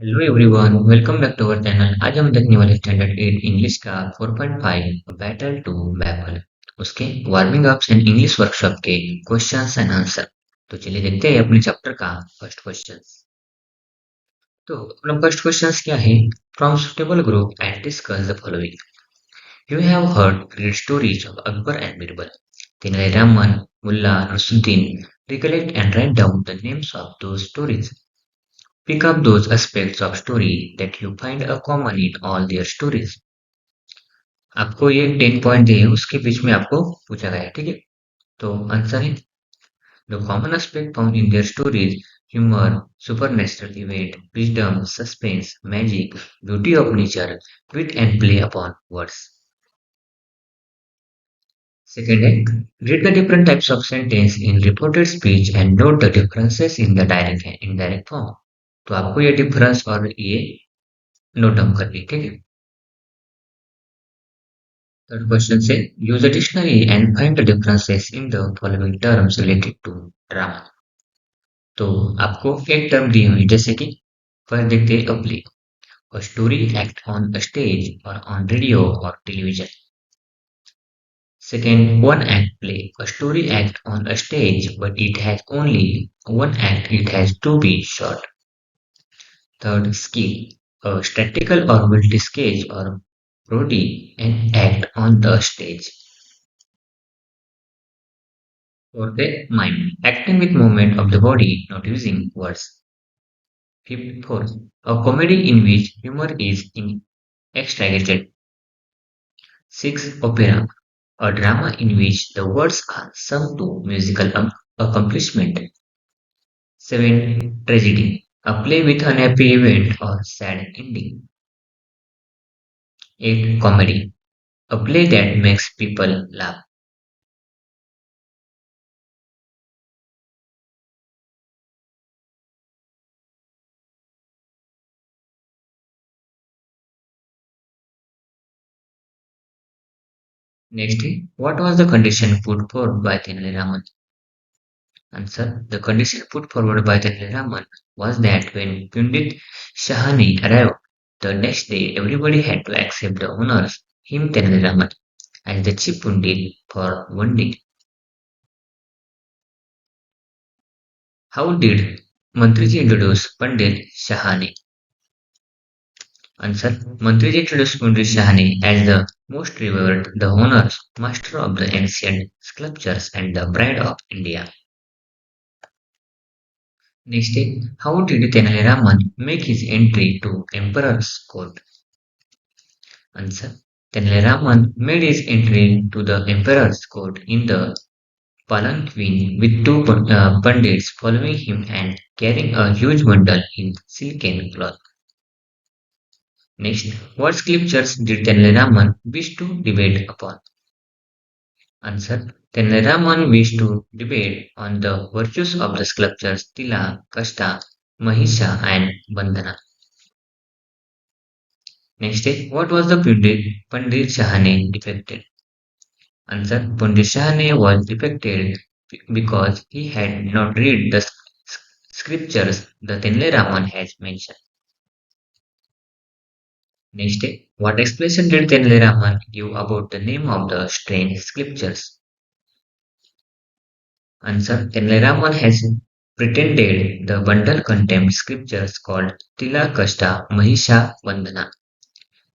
Hello everyone, welcome back to our channel. आज हम देखने वाले स्टैंडर्ड 8 इंग्लिश का 4.5 बैटल टू बैफल, उसके warming ups and English workshop के क्वेश्चंस एंड आंसर। तो चलिए देखते हैं अपने चैप्टर का फर्स्ट क्वेश्चन। तो अपना फर्स्ट क्वेश्चन क्या है? From suitable group and discuss the following. You have heard great stories of Akbar and Birbal, Tenaliraman, Mulla Nasruddin. Recollect and write down the names of those stories. Pick up those aspects of story that you find a common in all their stories. आपको ये 10 point दिए, उसके बीच में आपको पूछा गया है, ठीक है? तो आंसर है the common aspect found in their stories: humour, supernatural event, wisdom, suspense, magic, beauty of nature, wit and play upon words. Second है read the different types of sentence in reported speech and note the differences in the direct and indirect form. तो आपको ये difference और ये note down करनी है, ठीक है? Third question say use a dictionary and find the differences in the following terms related to drama. तो आपको एक टर्म दी हुई जैसे कि फर्स्ट देखते हैं play, a story act on a stage or on radio or television. Second, one act play, a story act on a stage but it has only one act, it has to be short. Third, skill, a statical or multi-sketch or parody an act on the stage. Fourth, mind, acting with movement of the body, not using words. Fifth, fourth, a comedy in which humor is exaggerated. Sixth, opera, a drama in which the words are sung to musical accomplishment. Seven, tragedy, a play with unhappy event or sad ending. Eight, comedy, a play that makes people laugh. Next, what was the condition put forward by Raman? Answer: the condition put forward by Raman was that when Pundit Shahani arrived the next day, everybody had to accept the honors him Raman as the chief Pundit for one day. How did Mantriji introduce Pandit Shahani? Answer: Mantriji introduced Pandit Shahani as the most revered, the honors, master of the ancient sculptures and the pride of India. Next day, how did Tenali Raman make his entry to Emperor's court? Answer: Tenali Raman made his entry to the Emperor's court in the palanquin with two Pandits following him and carrying a huge bundle in silken cloth. Next, what scriptures did Tenali Raman wish to debate upon? Answer: Tenali Raman wished to debate on the virtues of the sculptures Tila, Kasta, Mahisha, and Bandhana. Next is, what was the Pandit Shahane defected? Answer: Pandit Shahane was defected because he had not read the scriptures the Tenle Raman has mentioned. Next is, what explanation did Tenle Raman give about the name of the strange scriptures? Answer: Tenle Raman has pretended the bundle contained scriptures called Tila Kasta Mahisha Vandana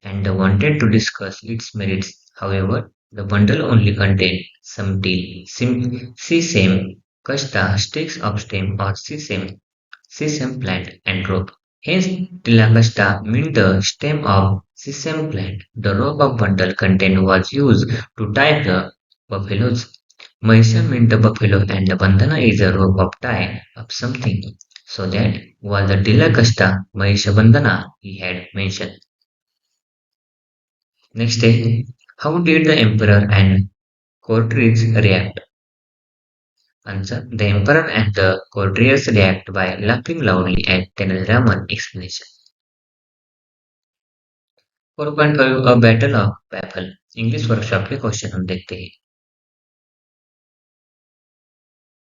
and wanted to discuss its merits. However, the bundle only contained some teal, sesame, kasta, sticks of stem or sesame plant, and rope. Hence, tilakasta meant the stem of sesame plant. The rope of bundle contained was used to tie the buffaloes. Mahisha meant the buffalo, and the bandhana is a rope of tie of something. So that was the tilakasta Mahisha bandhana he had mentioned. Next day, how did the emperor and courtiers react? Answer: the emperor and the courtiers react by laughing loudly at General Raman's explanation. 4.5 A Battle of Baffle English workshop के question हम देखते हैं.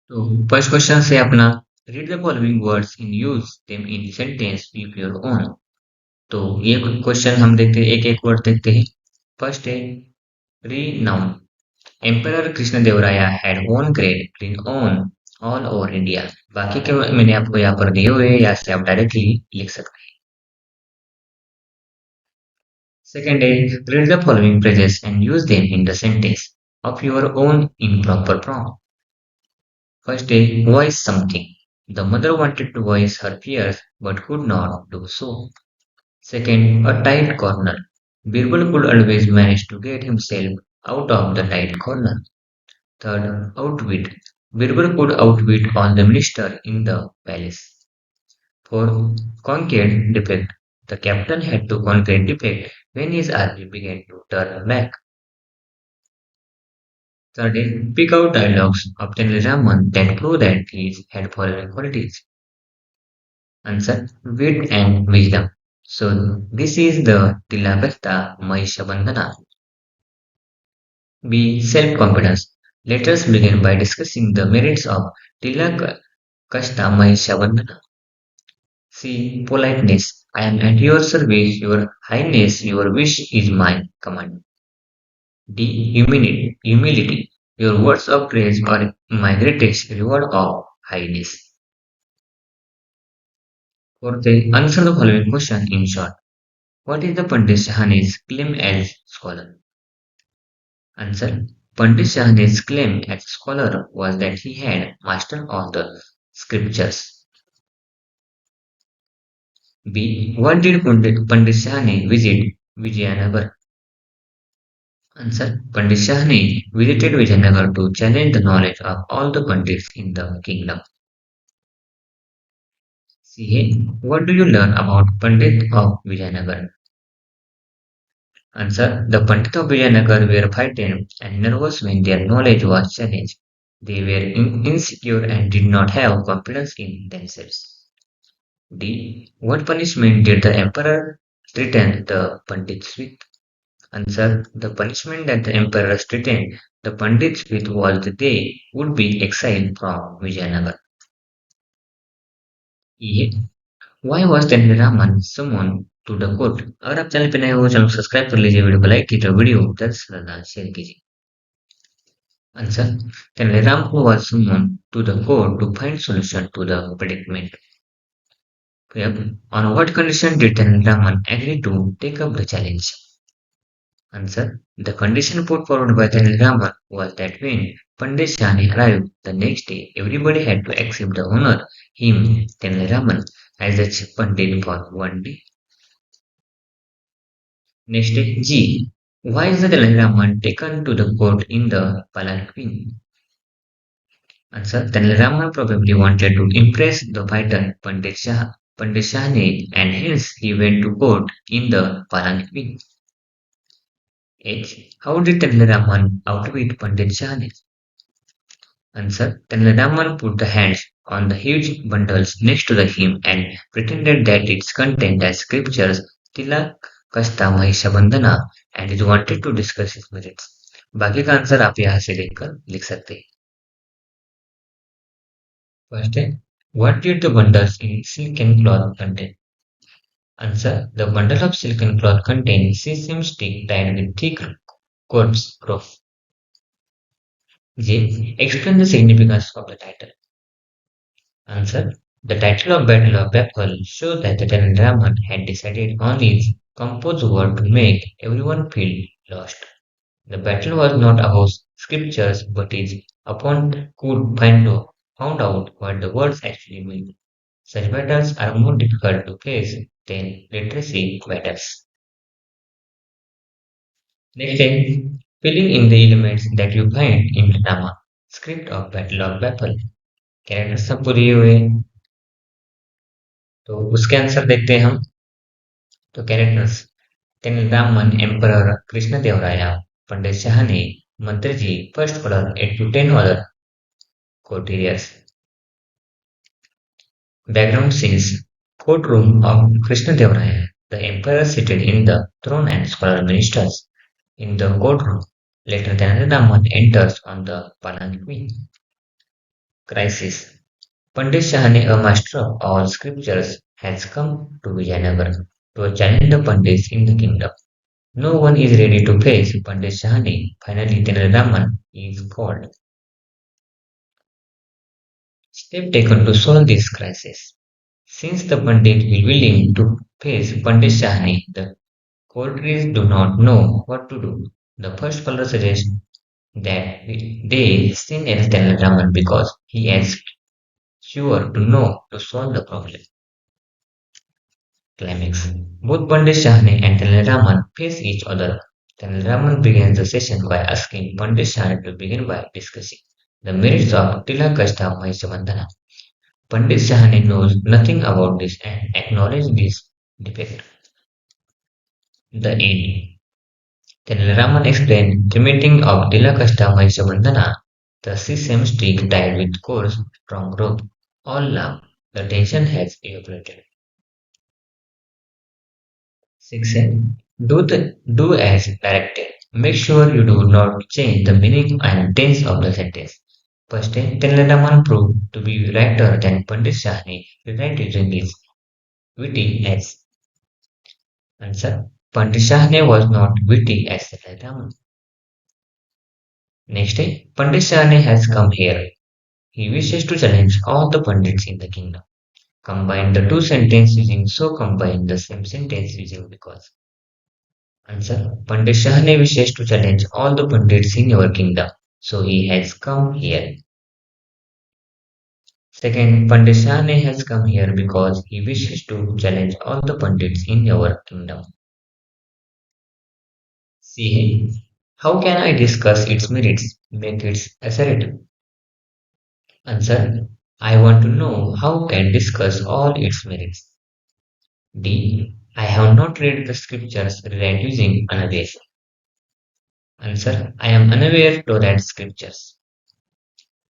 तो first question है अपना Read the following words and use them in sentence with your own. तो ये question हम देखते हैं, एक एक वर्ड देखते हैं. फर्स्ट है renown. Emperor Krishnadevaraya had won great renown all over India. बाकी के मैंने आपको यहाँ पर दिए हुए हैं, यहाँ से आप डायरेक्टली लिख सकते हैं. Second है read the following phrases and use them in the sentence of your own in proper form. First day, voice something. The mother wanted to voice her fears but could not do so. Second, a tight corner. Birbal could always manage to get himself out of the tight corner. Third, outwit. Birbal could outwit all the minister in the palace. Fourth, conquered defect. The captain had to conquer defect when his army began to turn back. Third, pick out dialogues of Raman that prove that he had following qualities. Answer, wit and wisdom. So this is the Tilabhata Mahishabandhana. B. Self-confidence. Let us begin by discussing the merits of Tilak Kashta Mahishabandhana. C. Politeness. I am at your service, your highness, your wish is my command. D. Humility. Your words of praise are my greatest reward of highness. Fourth, answer the following question in short. What is the Pandit Shahani's claim as scholar? Answer. Pandit Shahani's claim as scholar was that he had mastered all the scriptures. B. What did Pandit Shahani visit Vijayanagar? Answer. Pandit Shahani visited Vijayanagar to challenge the knowledge of all the Pandits in the kingdom. C. What do you learn about Pandit of Vijayanagar? Answer. The Pundits of Vijayanagar were frightened and nervous when their knowledge was challenged. They were insecure and did not have confidence in themselves. D. What punishment did the emperor threaten the Pundits with? Answer. The punishment that the emperor threatened the Pundits with was that they would be exiled from Vijayanagar. E. Why was then Raman summoned to the court? अगर आप channel पे नए हो channel subscribe कर लीजिए, video को like कीजिए, video ज़्यादा से ज़्यादा शेयर कीजिए. Answer. Then Ram was summoned to the court to find solution to the predicament. Yep. On what condition did then Raman agree to take up the challenge? Answer. The condition put forward by then Raman was that when Pandit Shani arrived the next day, everybody had to accept the honor him, then Raman, as the chief Pandit for one day. Next, G. Why is the Dalai Raman taken to the court in the palanquin? Answer. Dalai Raman probably wanted to impress the fighter Pandit Shahni, and hence he went to court in the palanquin. H. How did Dalai Raman outwit Pandit Shahni? Answer. Dalai Raman put the hands on the huge bundles next to the hymn and pretended that its contained as scriptures Tilak Kasta Mahishabandhana and he wanted to discuss his merits. बाकी का answer आप यहाँ से देखकर लिख सकते हैं. First, what did the bundles in silken cloth contain? Answer. The bundle of silken cloth contained sesame stick tied with thick cords rope. J. Explain the significance of the title. Answer. The title of Battle of Baffle shows that the Raman had decided on his composed word to make everyone feel lost. The battle was not about scriptures, but his opponent could found out what the words actually mean. Such battles are more difficult to face than literacy battles. Next time, filling in the elements that you find in the drama script of Battle of Baffle. Character सबको दिए हुए हैं, तो उसके answer देखते हैं हम. तो कैरेक्टर्स तेनालीरामन एम्परर कृष्णदेवराया पंडित शाहनी मंत्री जी first colour 8 to 10 other courtiers. Background scenes courtroom of Krishnadevaraya. The emperor seated in the throne and scholar ministers in the courtroom. Later, Janardhaman enters on the palanquin. Crisis. Pandit Shahani, a master of all scriptures, has come to Vijayanagar to challenge the Pandits in the kingdom. No one is ready to face Pandit Shahani. Finally, Raman is called. Step taken to solve this crisis. Since the Pandit is willing to face Pandit Shahani, the courtiers do not know what to do. The first fellow suggests that they send Tenal Raman because he is sure to know to solve the problem. Climax. Both Pandit Shahani and Tenal Raman face each other. Tenal Raman begins the session by asking Pandit Shahani to begin by discussing the merits of Tilakashta Mahishavandana. Pandit Shahani knows nothing about this and acknowledges this defect. The end. Then Raman explained the meeting of Tilakashta Mahishavandana. The sesame stick tied with coarse, strong rope. All laugh. The tension has evaporated. 6. Do as directed. Make sure you do not change the meaning and tense of the sentence. First, Raman proved to be writer than Pandit Shahani, rewrite using his witty as answer. Pandit Shahani was not witty as Raman. Next day, Pandit Shahani has come here. He wishes to challenge all the Pandits in the kingdom. Combine the two sentences using so combine the same sentence using because. Answer. Pandit Shahani wishes to challenge all the Pandits in your kingdom. So he has come here. Second, Pandit Shahani has come here because he wishes to challenge all the Pandits in your kingdom. See, how can I discuss its merits, make it assertive? Answer. I want to know how can discuss all its merits. D. I have not read the scriptures read using unaware. Answer. I am unaware to read scriptures.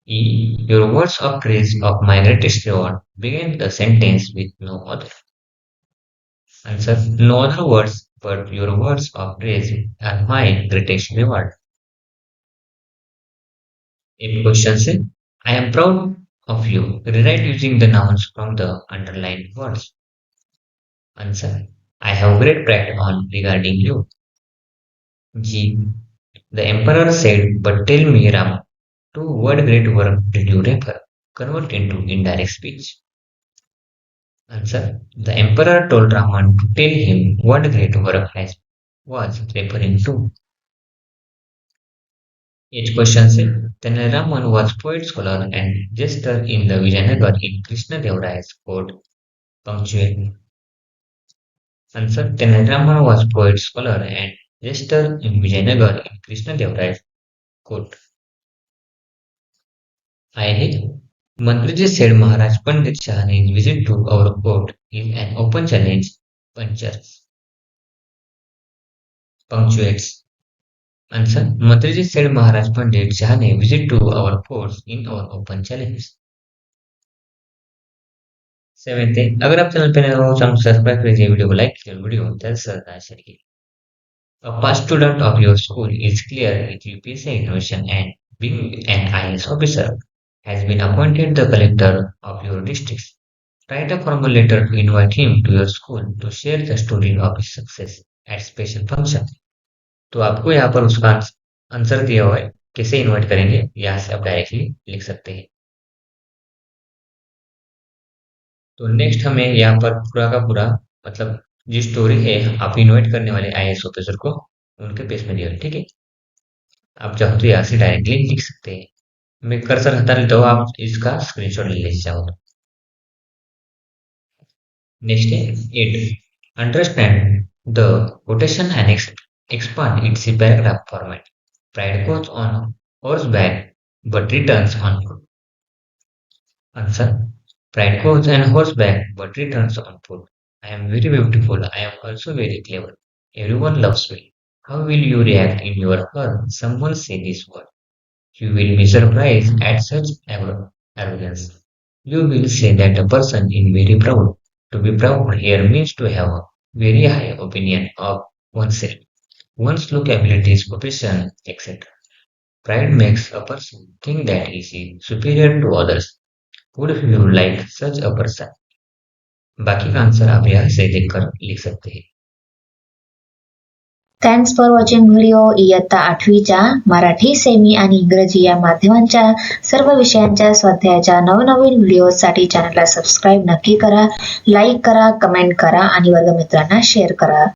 E. Your words of praise of my greatest reward begin the sentence with no other. Answer. No other words but your words of praise are my greatest reward. If question say, I am proud of you. Rewrite using the nouns from the underlined words. Answer. I have great pride on regarding you. G. The emperor said, but tell me, Ram, to what great work did you refer? Convert into indirect speech. Answer. The emperor told Raman to tell him what great work has was referring to. Each question said, then Raman was poet, scholar, and jester in the Vijayanagar in Krishna Devaraya's court. Punctuation. Answer. Then Raman was poet, scholar, and jester in Vijayanagar in Krishna Devaraya's court. I Mantriji said Maharaj Pandit Shahani's visit to our court is an open challenge. Punctures. Punctuates. Answer. Mantriji said Maharaj Pandit Shahani's visit to our courts in our open challenge. 7th अगर आप channel पे नए हो तो subscribe कीजिए video को like कीजिए video को ज़्यादा से ज़्यादा शेयर कीजिए A past student of your school is clear with UPSC examination and being an IAS officer has been appointed the collector of your district. Write a formal letter to invite him to your school to share the story of his success at special function. तो आपको यहाँ पर उसका answer दिया हुआ है कैसे invite करेंगे यहाँ से आप डायरेक्टली लिख सकते हैं तो नेक्स्ट हमें यहाँ पर पूरा का पूरा मतलब जो स्टोरी है आप इनवाइट करने वाले आईएएस ऑफिसर को उनके पेज में दिया ठीक है आप चाहो तो यहाँ से डायरेक्टली लिख सकते हैं मैं कर्सर हटा लेता हूँ आप इसका स्क्रीनशॉट ले लीजिए चाहो तो next is 8. Understand the quotation and expand its paragraph format. Pride goes on horseback but returns on foot. Answer. Pride goes on horseback but returns on foot. I am very beautiful. I am also very clever. Everyone loves me. How will you react in your heart? Someone say this word. You will be surprised at such arrogance. You will say that a person is very proud. To be proud here means to have a very high opinion of oneself, one's look abilities, profession, etc. Pride makes a person think that he is superior to others. Would you like such a person? बाकी का answer आप यहाँ से देखकर लिख सकते हैं। Thanks for watching video. इयत्ता 8वीच्या मराठी, सेमी आणि इंग्रजी या माध्यमांच्या सर्व विषयांच्या स्वाध्यायाच्या नवनवीन व्हिडिओसाठी चॅनलला सबस्क्राईब नक्की करा, लाईक करा, कमेंट करा आणि वर्गमित्रांना शेअर करा.